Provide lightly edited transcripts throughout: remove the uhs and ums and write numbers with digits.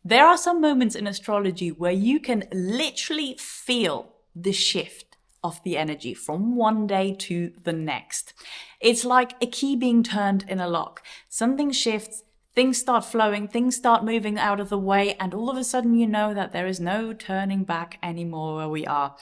There are some moments in astrology where you can literally feel the shift of the energy from one day to the next. It's like a key being turned in a lock. Something shifts, things start flowing, things start moving out of the way, and all of a sudden you know that there is no turning back anymore where we are.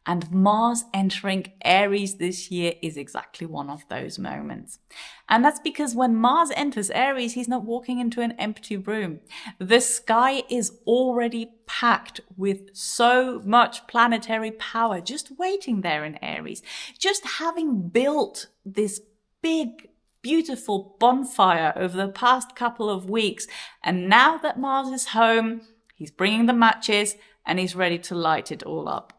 And Mars entering Aries this year is exactly one of those moments. And that's because when Mars enters Aries, he's not walking into an empty room. The sky is already packed with so much planetary power just waiting there in Aries. Just having built this big, beautiful bonfire over the past couple of weeks. And now that Mars is home, he's bringing the matches and he's ready to light it all up.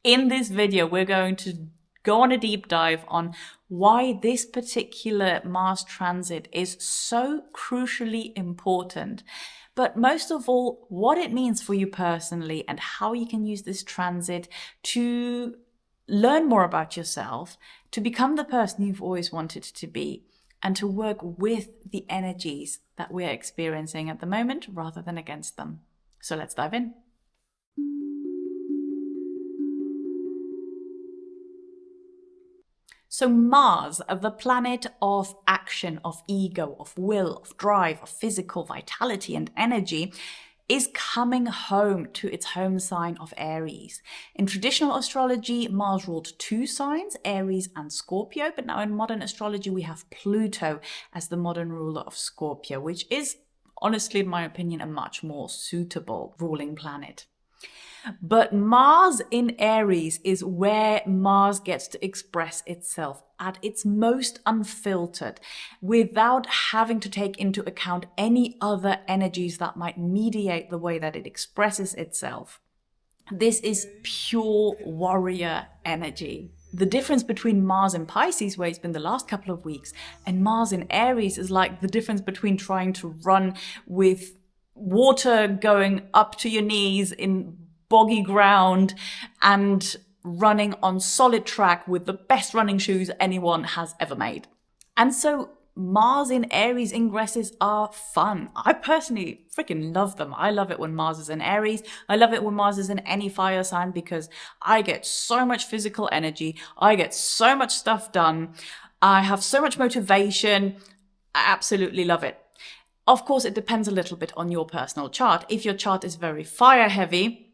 In this video, we're going to go on a deep dive on why this particular Mars transit is so crucially important. But most of all, what it means for you personally and how you can use this transit to learn more about yourself, to become the person you've always wanted to be, and to work with the energies that we're experiencing at the moment rather than against them. So let's dive in. So Mars, the planet of action, of ego, of will, of drive, of physical vitality and energy, is coming home to its home sign of Aries. In traditional astrology, Mars ruled two signs, Aries and Scorpio, but now in modern astrology we have Pluto as the modern ruler of Scorpio, which is, honestly, in my opinion, a much more suitable ruling planet. But Mars in Aries is where Mars gets to express itself at its most unfiltered, without having to take into account any other energies that might mediate the way that it expresses itself. This is pure warrior energy. The difference between Mars in Pisces, where it's been the last couple of weeks, and Mars in Aries is like the difference between trying to run with water going up to your knees in boggy ground and running on solid track with the best running shoes anyone has ever made. And so Mars in Aries ingresses are fun. I personally freaking love them. I love it when Mars is in Aries. I love it when Mars is in any fire sign because I get so much physical energy. I get so much stuff done. I have so much motivation. I absolutely love it. Of course, it depends a little bit on your personal chart. If your chart is very fire heavy,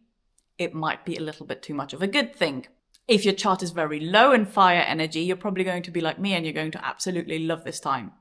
it might be a little bit too much of a good thing. If your chart is very low in fire energy, you're probably going to be like me and you're going to absolutely love this time.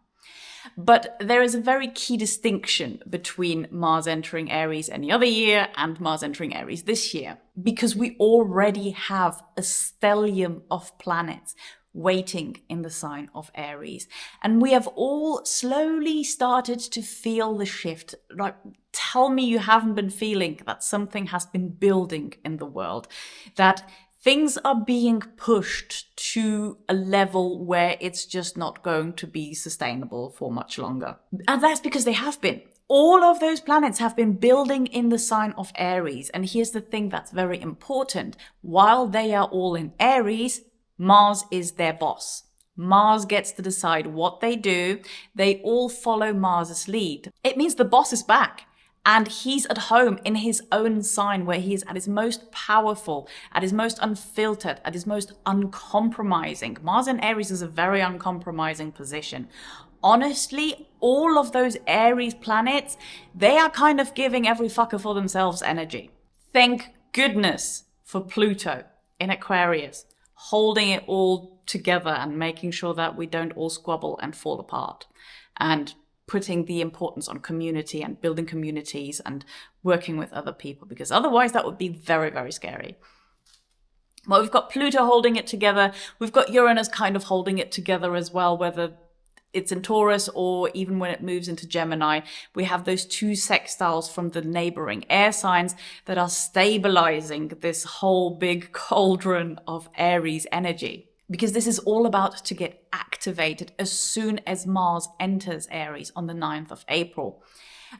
But there is a very key distinction between Mars entering Aries any other year and Mars entering Aries this year, because we already have a stellium of planets waiting in the sign of Aries. And we have all slowly started to feel the shift. Like, tell me you haven't been feeling that something has been building in the world, that things are being pushed to a level where it's just not going to be sustainable for much longer. And that's because they have been. All of those planets have been building in the sign of Aries. And here's the thing that's very important. While they are all in Aries, Mars is their boss. Mars gets to decide what they do. They all follow Mars's lead. It means the boss is back and he's at home in his own sign where he is at his most powerful, at his most unfiltered, at his most uncompromising. Mars in Aries is a very uncompromising position. Honestly, all of those Aries planets, they are kind of giving every fucker for themselves energy. Thank goodness for Pluto in Aquarius, holding it all together and making sure that we don't all squabble and fall apart, and putting the importance on community and building communities and working with other people, because otherwise that would be very, very scary. Well, we've got Pluto holding it together. We've got Uranus kind of holding it together as well, whether it's in Taurus or even when it moves into Gemini. We have those two sextiles from the neighboring air signs that are stabilizing this whole big cauldron of Aries energy. Because this is all about to get activated as soon as Mars enters Aries on the 9th of April.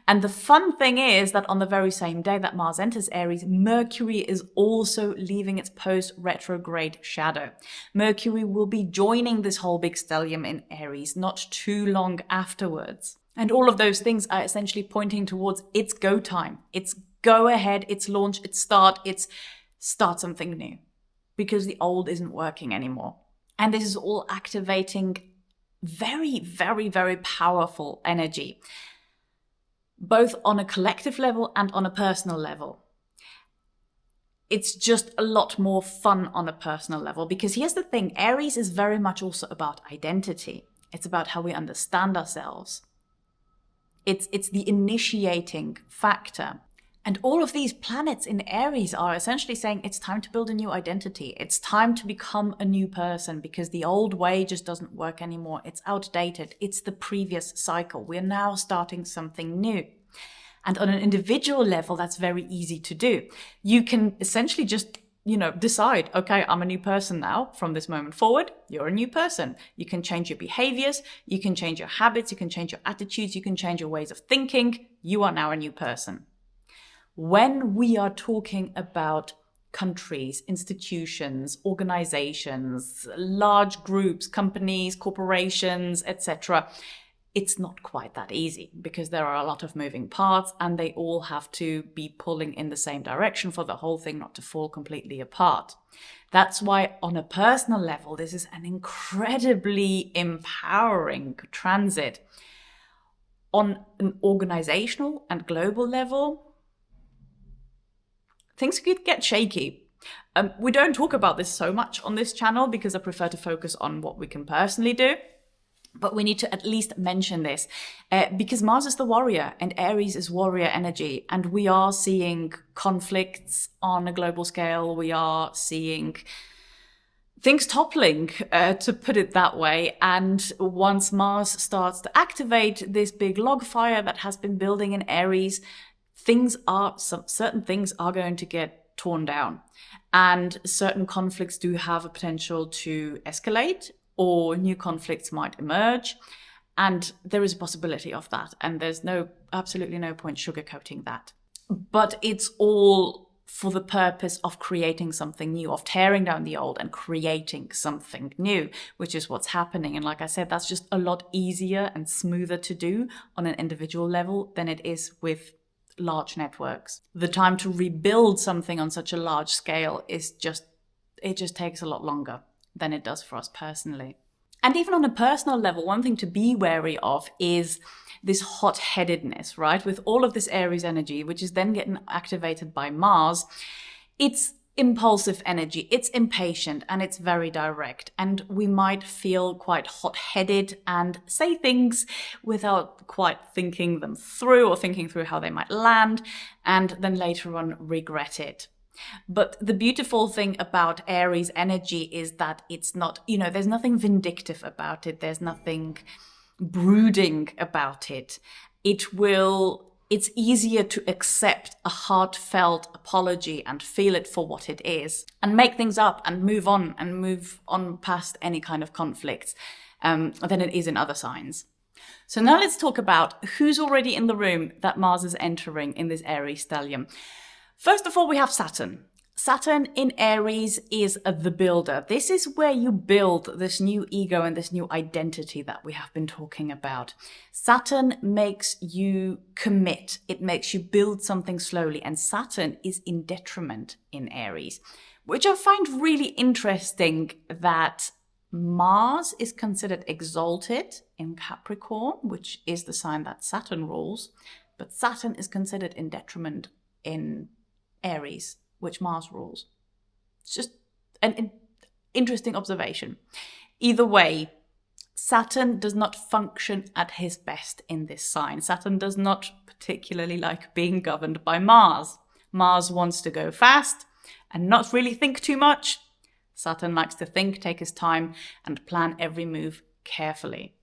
And the fun thing is that on the very same day that Mars enters Aries, Mercury is also leaving its post-retrograde shadow. Mercury will be joining this whole big stellium in Aries not too long afterwards. And all of those things are essentially pointing towards it's go time. It's go ahead, it's launch, it's start something new. Because the old isn't working anymore. And this is all activating very, very, very powerful energy, both on a collective level and on a personal level. It's just a lot more fun on a personal level, because here's the thing, Aries is very much also about identity. It's about how we understand ourselves. It's the initiating factor. And all of these planets in Aries are essentially saying it's time to build a new identity. It's time to become a new person, because the old way just doesn't work anymore. It's outdated. It's the previous cycle. We're now starting something new. And on an individual level, that's very easy to do. You can essentially just, decide, okay, I'm a new person now. From this moment forward, you're a new person. You can change your behaviors. You can change your habits. You can change your attitudes. You can change your ways of thinking. You are now a new person. When we are talking about countries, institutions, organizations, large groups, companies, corporations, etc., it's not quite that easy, because there are a lot of moving parts and they all have to be pulling in the same direction for the whole thing not to fall completely apart. That's why on a personal level, this is an incredibly empowering transit. On an organizational and global level, things could get shaky. We don't talk about this so much on this channel because I prefer to focus on what we can personally do. But we need to at least mention this because Mars is the warrior and Aries is warrior energy. And we are seeing conflicts on a global scale. We are seeing things toppling, to put it that way. And once Mars starts to activate this big log fire that has been building in Aries, certain things are going to get torn down. And certain conflicts do have a potential to escalate, or new conflicts might emerge. And there is a possibility of that. And there's absolutely no point sugarcoating that. But it's all for the purpose of creating something new, of tearing down the old and creating something new, which is what's happening. And like I said, that's just a lot easier and smoother to do on an individual level than it is with large networks. The time to rebuild something on such a large scale it just takes a lot longer than it does for us personally. And even on a personal level, one thing to be wary of is this hot-headedness, right? With all of this Aries energy, which is then getting activated by Mars, it's impulsive energy, it's impatient, and it's very direct. And we might feel quite hot-headed and say things without quite thinking them through or thinking through how they might land, and then later on regret it. But the beautiful thing about Aries energy is that it's not, there's nothing vindictive about it. There's nothing brooding about it. It's easier to accept a heartfelt apology and feel it for what it is and make things up and move on past any kind of conflicts than it is in other signs. So now let's talk about who's already in the room that Mars is entering in this Aries stellium. First of all, we have Saturn. Saturn in Aries is the builder. This is where you build this new ego and this new identity that we have been talking about. Saturn makes you commit. It makes you build something slowly. And Saturn is in detriment in Aries, which I find really interesting that Mars is considered exalted in Capricorn, which is the sign that Saturn rules, but Saturn is considered in detriment in Aries, which Mars rules. It's just an interesting observation. Either way, Saturn does not function at his best in this sign. Saturn does not particularly like being governed by Mars. Mars wants to go fast and not really think too much. Saturn likes to think, take his time, and plan every move carefully.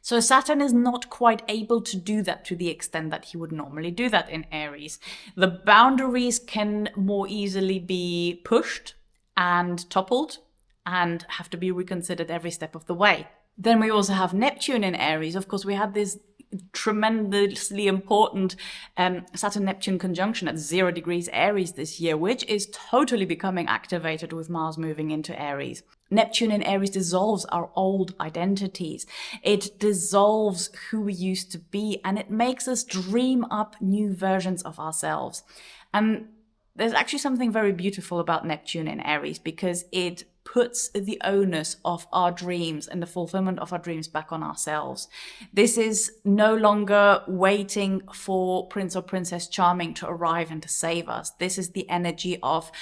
So Saturn is not quite able to do that to the extent that he would normally do that in Aries. The boundaries can more easily be pushed and toppled and have to be reconsidered every step of the way. Then we also have Neptune in Aries. Of course, we had this tremendously important Saturn-Neptune conjunction at 0 degrees Aries this year, which is totally becoming activated with Mars moving into Aries. Neptune in Aries dissolves our old identities. It dissolves who we used to be, and it makes us dream up new versions of ourselves. And there's actually something very beautiful about Neptune in Aries, because it puts the onus of our dreams and the fulfillment of our dreams back on ourselves. This is no longer waiting for Prince or Princess Charming to arrive and to save us. This is the energy of,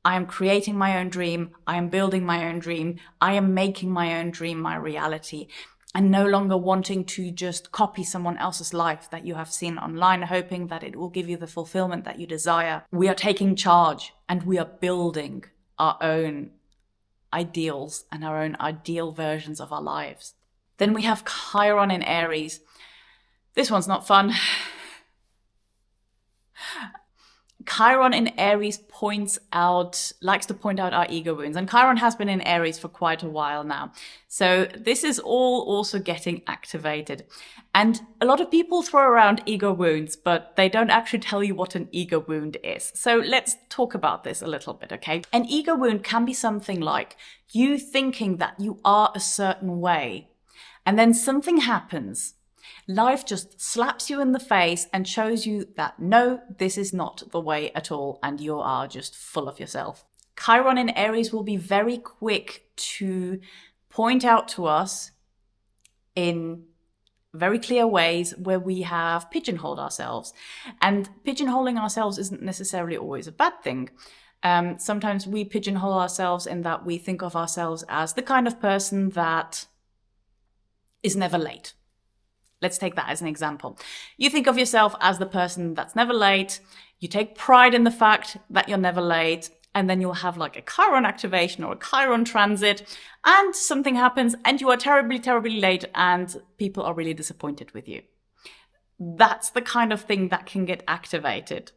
I am creating my own dream, I am building my own dream, I am making my own dream my reality, and no longer wanting to just copy someone else's life that you have seen online, hoping that it will give you the fulfillment that you desire. We are taking charge, and we are building our own ideals and our own ideal versions of our lives. Then we have Chiron in Aries. This one's not fun. Chiron in Aries likes to point out our ego wounds. And Chiron has been in Aries for quite a while now. So this is all also getting activated. And a lot of people throw around ego wounds, but they don't actually tell you what an ego wound is. So let's talk about this a little bit, okay? An ego wound can be something like you thinking that you are a certain way, and then something happens. Life just slaps you in the face and shows you that no, this is not the way at all, and you are just full of yourself. Chiron in Aries will be very quick to point out to us in very clear ways where we have pigeonholed ourselves. And pigeonholing ourselves isn't necessarily always a bad thing. Sometimes we pigeonhole ourselves in that we think of ourselves as the kind of person that is never late. Let's take that as an example. You think of yourself as the person that's never late. You take pride in the fact that you're never late. And then you'll have like a Chiron activation or a Chiron transit, and something happens and you are terribly, terribly late, and people are really disappointed with you. That's the kind of thing that can get activated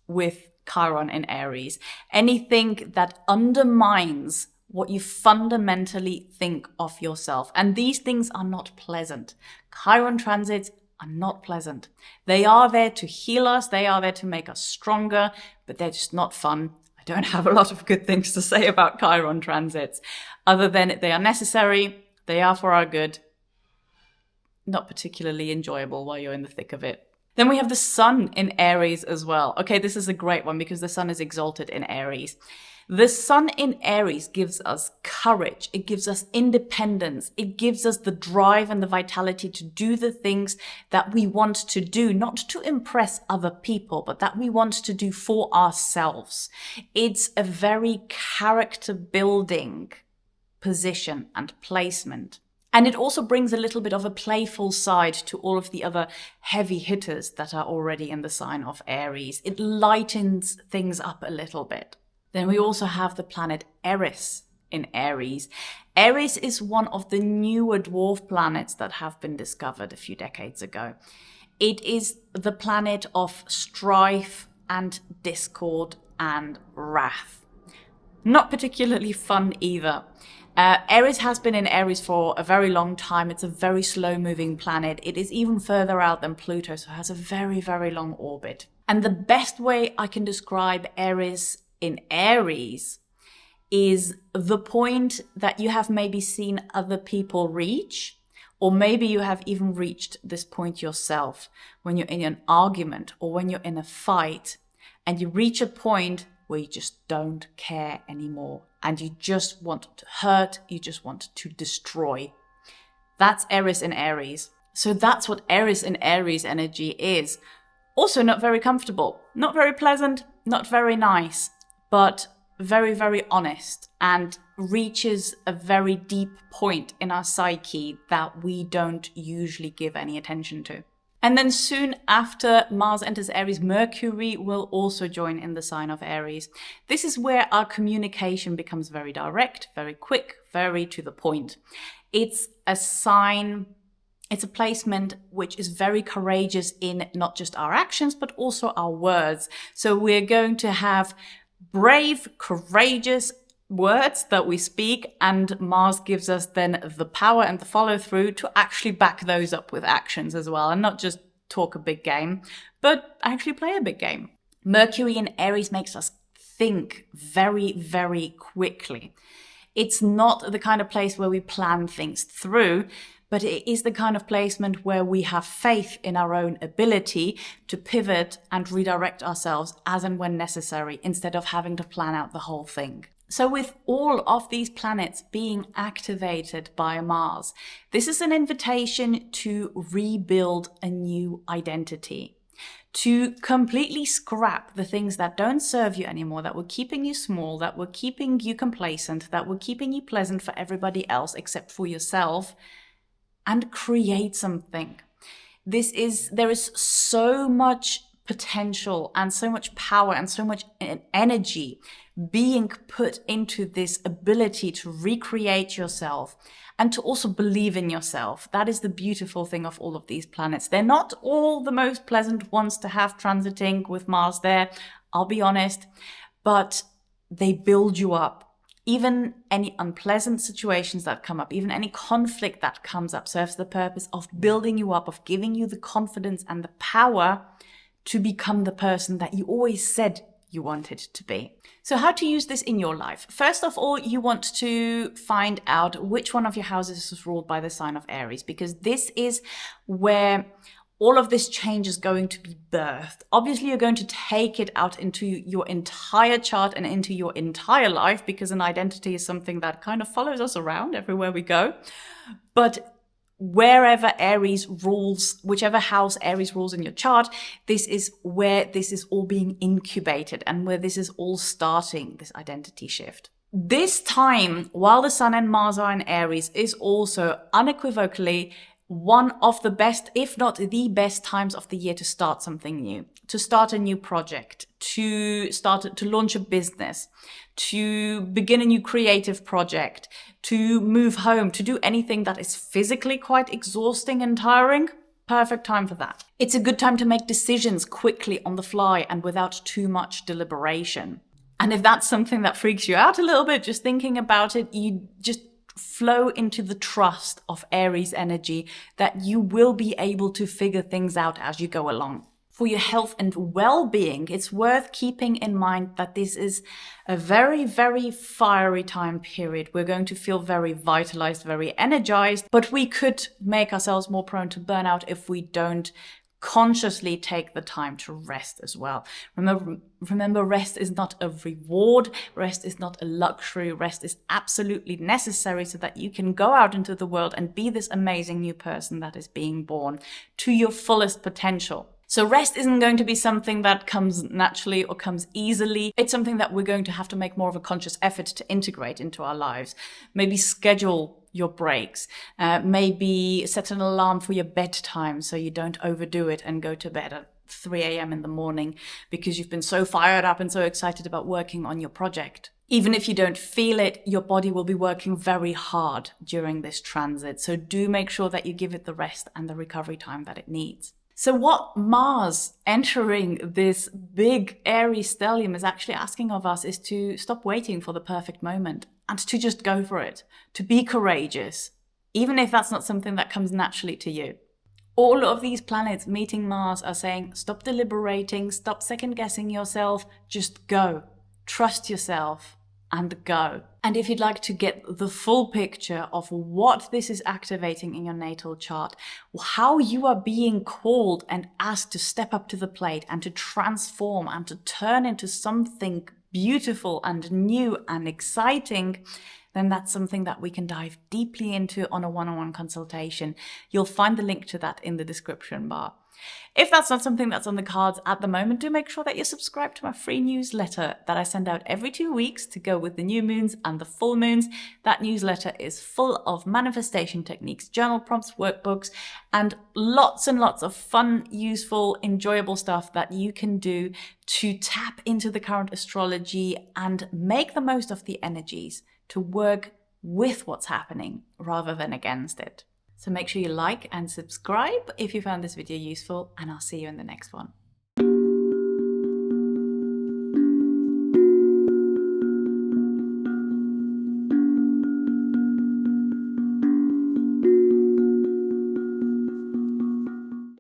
with Chiron in Aries. Anything that undermines what you fundamentally think of yourself. And these things are not pleasant. Chiron transits are not pleasant. They are there to heal us. They are there to make us stronger, but they're just not fun. I don't have a lot of good things to say about Chiron transits, other than they are necessary. They are for our good. Not particularly enjoyable while you're in the thick of it. Then we have the sun in Aries as well. Okay, this is a great one because the sun is exalted in Aries. The sun in Aries gives us courage. It gives us independence. It gives us the drive and the vitality to do the things that we want to do, not to impress other people, but that we want to do for ourselves. It's a very character building position and placement. And it also brings a little bit of a playful side to all of the other heavy hitters that are already in the sign of Aries. It lightens things up a little bit. Then we also have the planet Eris in Aries. Eris is one of the newer dwarf planets that have been discovered a few decades ago. It is the planet of strife and discord and wrath. Not particularly fun either. Eris has been in Aries for a very long time. It's a very slow-moving planet. It is even further out than Pluto, so it has a very, very long orbit. And the best way I can describe Eris in Aries is the point that you have maybe seen other people reach, or maybe you have even reached this point yourself when you're in an argument or when you're in a fight and you reach a point where you just don't care anymore and you just want to hurt, you just want to destroy. That's Eris in Aries. So that's what Eris in Aries energy is. Also not very comfortable, not very pleasant, not very nice, but very, very honest, and reaches a very deep point in our psyche that we don't usually give any attention to. And then soon after Mars enters Aries, Mercury will also join in the sign of Aries. This is where our communication becomes very direct, very quick, very to the point. It's a sign, it's a placement which is very courageous in not just our actions, but also our words. So we're going to have brave, courageous words that we speak, and Mars gives us then the power and the follow through to actually back those up with actions as well, and not just talk a big game, but actually play a big game. Mercury in Aries makes us think very, very quickly. It's not the kind of place where we plan things through, but it is the kind of placement where we have faith in our own ability to pivot and redirect ourselves as and when necessary, instead of having to plan out the whole thing. So with all of these planets being activated by Mars, this is an invitation to rebuild a new identity, to completely scrap the things that don't serve you anymore, that were keeping you small, that were keeping you complacent, that were keeping you pleasant for everybody else except for yourself, and create something. There is so much potential and so much power and so much energy being put into this ability to recreate yourself and to also believe in yourself. That is the beautiful thing of all of these planets. They're not all the most pleasant ones to have transiting with Mars there, I'll be honest, but they build you up. Even any unpleasant situations that come up, even any conflict that comes up, serves the purpose of building you up, of giving you the confidence and the power to become the person that you always said you wanted to be. So how to use this in your life? First of all, you want to find out which one of your houses is ruled by the sign of Aries, because this is where all of this change is going to be birthed. Obviously, you're going to take it out into your entire chart and into your entire life, because an identity is something that kind of follows us around everywhere we go. But wherever Aries rules, whichever house Aries rules in your chart, this is where this is all being incubated and where this is all starting, this identity shift. This time, while the Sun and Mars are in Aries, is also unequivocally one of the best, if not the best times of the year to start something new, to start a new project, to launch a business, to begin a new creative project, to move home, to do anything that is physically quite exhausting and tiring. Perfect time for that. It's a good time to make decisions quickly on the fly and without too much deliberation. And if that's something that freaks you out a little bit, just thinking about it, you just flow into the trust of Aries energy that you will be able to figure things out as you go along. For your health and well-being, it's worth keeping in mind that this is a very, very fiery time period. We're going to feel very vitalized, very energized, but we could make ourselves more prone to burnout if we don't consciously take the time to rest as well. Remember, rest is not a reward. Rest is not a luxury. Rest is absolutely necessary so that you can go out into the world and be this amazing new person that is being born to your fullest potential. So rest isn't going to be something that comes naturally or comes easily. It's something that we're going to have to make more of a conscious effort to integrate into our lives. Maybe schedule your breaks. Maybe set an alarm for your bedtime so you don't overdo it and go to bed at 3 a.m. in the morning because you've been so fired up and so excited about working on your project. Even if you don't feel it, your body will be working very hard during this transit. So do make sure that you give it the rest and the recovery time that it needs. So what Mars entering this big Aries stellium is actually asking of us is to stop waiting for the perfect moment and to just go for it, to be courageous, even if that's not something that comes naturally to you. All of these planets meeting Mars are saying, stop deliberating, stop second guessing yourself, just go, trust yourself and go. And if you'd like to get the full picture of what this is activating in your natal chart, how you are being called and asked to step up to the plate and to transform and to turn into something beautiful and new and exciting, then that's something that we can dive deeply into on a one-on-one consultation. You'll find the link to that in the description bar. If that's not something that's on the cards at the moment, do make sure that you're subscribed to my free newsletter that I send out every 2 weeks to go with the new moons and the full moons. That newsletter is full of manifestation techniques, journal prompts, workbooks, and lots of fun, useful, enjoyable stuff that you can do to tap into the current astrology and make the most of the energies to work with what's happening rather than against it. So make sure you like and subscribe if you found this video useful, and I'll see you in the next one.